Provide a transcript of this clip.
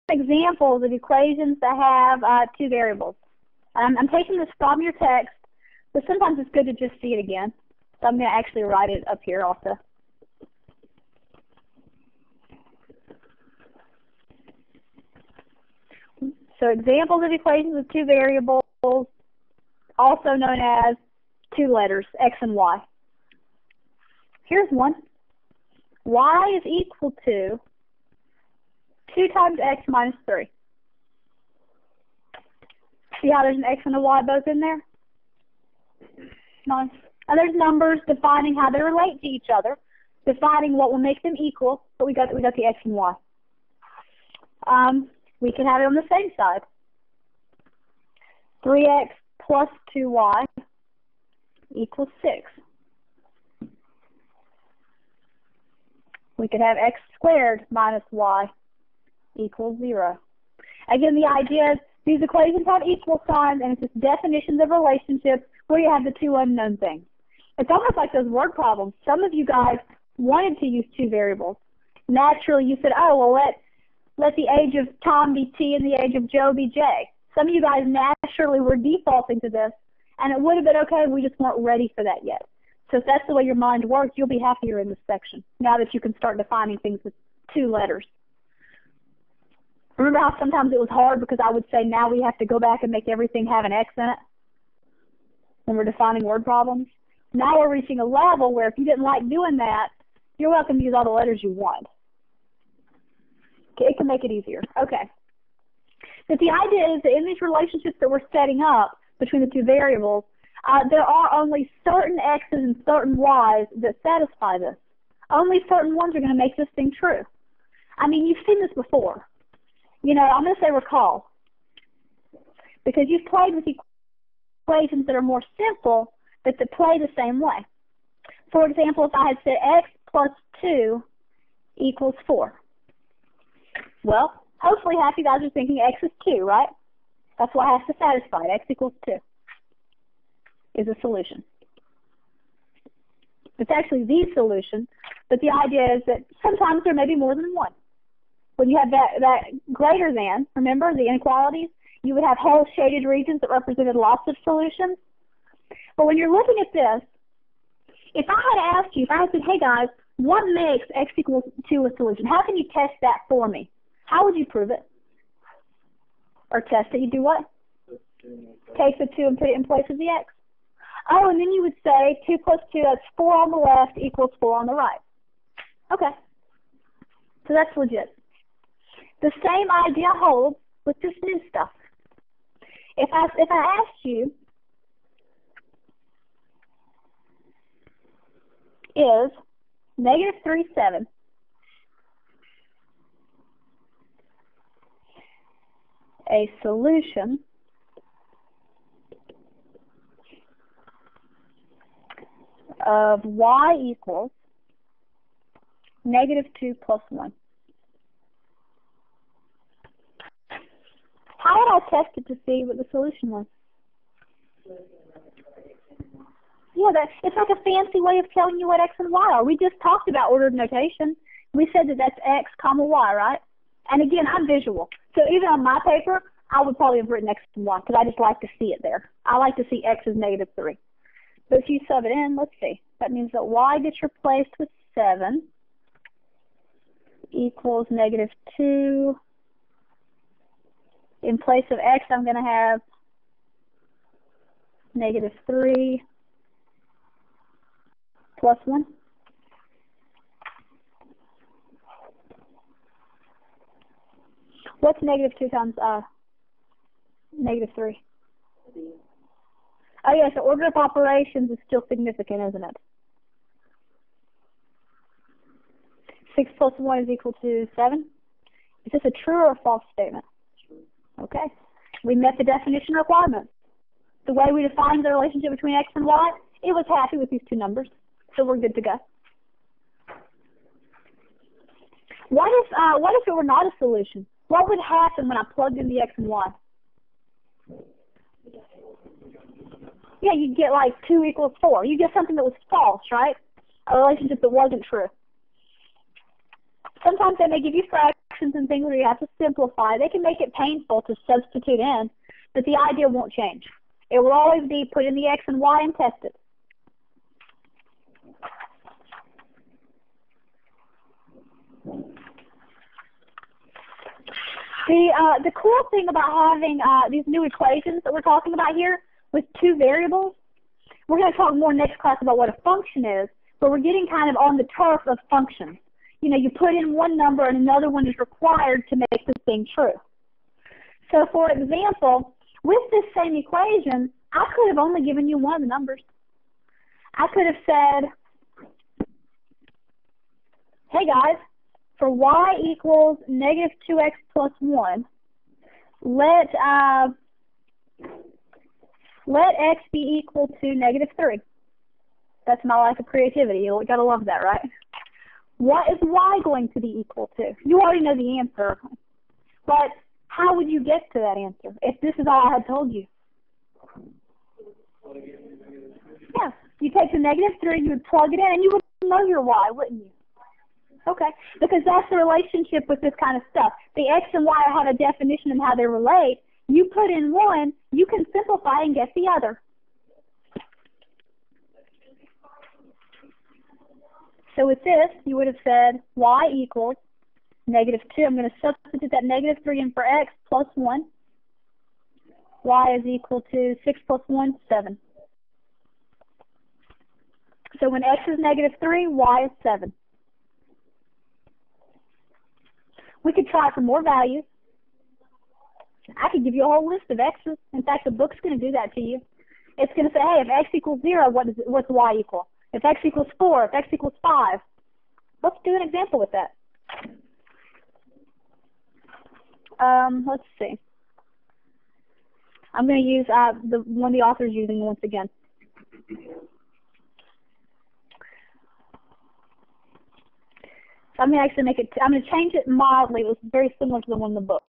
examples of equations that have two variables. I'm taking this from your text, but sometimes it's good to just see it again. So I'm going to actually write it up here also. So examples of equations with two variables, also known as two letters, x and y. Here's one. Y is equal to 2 times x minus 3. See how there's an x and a y both in there? Nice. And there's numbers defining how they relate to each other, defining what will make them equal, but we got the x and y. We can have it on the same side. 3x plus 2y equals 6. We could have x squared minus y equals 0. Again, the idea is these equations have equal signs, and it's just definitions of relationships where you have the two unknown things. It's almost like those word problems. Some of you guys wanted to use two variables. Naturally, you said, oh, well, let the age of Tom be T and the age of Joe be J. Some of you guys naturally were defaulting to this, and it would have been okay, we just weren't ready for that yet. So if that's the way your mind works, you'll be happier in this section, now that you can start defining things with two letters. Remember how sometimes it was hard because I would say now we have to go back and make everything have an X in it when we're defining word problems? Now we're reaching a level where if you didn't like doing that, you're welcome to use all the letters you want. It can make it easier. Okay. But the idea is that in these relationships that we're setting up between the two variables, there are only certain x's and certain y's that satisfy this. Only certain ones are going to make this thing true. I mean, you've seen this before. You know, I'm going to say recall, because you've played with equations that are more simple, but that play the same way. For example, if I had said x plus 2 equals 4. Well, hopefully half you guys are thinking x is 2, right? That's what has to satisfy it. X equals 2 is a solution. It's actually the solution, but the idea is that sometimes there may be more than one. When you have that greater than, remember the inequalities, you would have whole shaded regions that represented lots of solutions. But when you're looking at this, if I had asked you, if I had said, hey guys, what makes x equals 2 a solution? How can you test that for me? How would you prove it? Or test it? You do what? Take the 2 and put it in place of the x. Oh, and then you would say 2 plus 2, that's 4 on the left equals 4 on the right. Okay. So that's legit. The same idea holds with this new stuff. If I asked you, is negative 3, 7 a solution of y equals negative 2 plus 1. How would I test it to see what the solution was? Yeah, it's like a fancy way of telling you what x and y are. We just talked about ordered notation. We said that that's x comma y, right? And again, I'm visual. So even on my paper, I would probably have written x and y because I just like to see it there. I like to see x is negative 3. But if you sub it in, let's see. That means that y gets replaced with 7 equals negative 2. In place of x, I'm going to have negative 3 plus 1. What's negative 2 times negative 3? Oh, yeah, so order of operations is still significant, isn't it? 6 plus 1 is equal to 7. Is this a true or a false statement? Okay. We met the definition requirement. The way we defined the relationship between x and y, it was happy with these two numbers. So we're good to go. What if it were not a solution? What would happen when I plugged in the x and y? Yeah, you'd get like 2 equals 4. You get something that was false, right? A relationship that wasn't true. Sometimes they may give you fractions. fractions and things where you have to simplify. They can make it painful to substitute in, but the idea won't change. It will always be put in the x and y and test it. The cool thing about having these new equations that we're talking about here with two variables, we're going to talk more next class about what a function is, but we're getting kind of on the turf of functions. You know, you put in one number and another one is required to make this thing true. So, for example, with this same equation, I could have only given you one of the numbers. I could have said, hey guys, for y equals negative 2x plus 1, let x be equal to negative 3. That's my life of creativity. You gotta love that, right? What is y going to be equal to? You already know the answer. But how would you get to that answer if this is all I had told you? Yeah, you take the negative 3, you would plug it in, and you would know your y, wouldn't you? Okay, because that's the relationship with this kind of stuff. The x and y have a definition of how they relate. You put in one, you can simplify and get the other. So with this, you would have said y equals negative 2. I'm going to substitute that negative 3 in for x plus 1. Y is equal to 6 plus 1, 7. So when x is negative 3, y is 7. We could try for more values. I could give you a whole list of x's. In fact, the book's going to do that to you. It's going to say, hey, if x equals 0, what's y equal? If x equals 4, if x equals 5. Let's do an example with that. Let's see. I'm going to use the one the author's using once again. So I'm going to actually I'm going to change it mildly. It was very similar to the one in the book.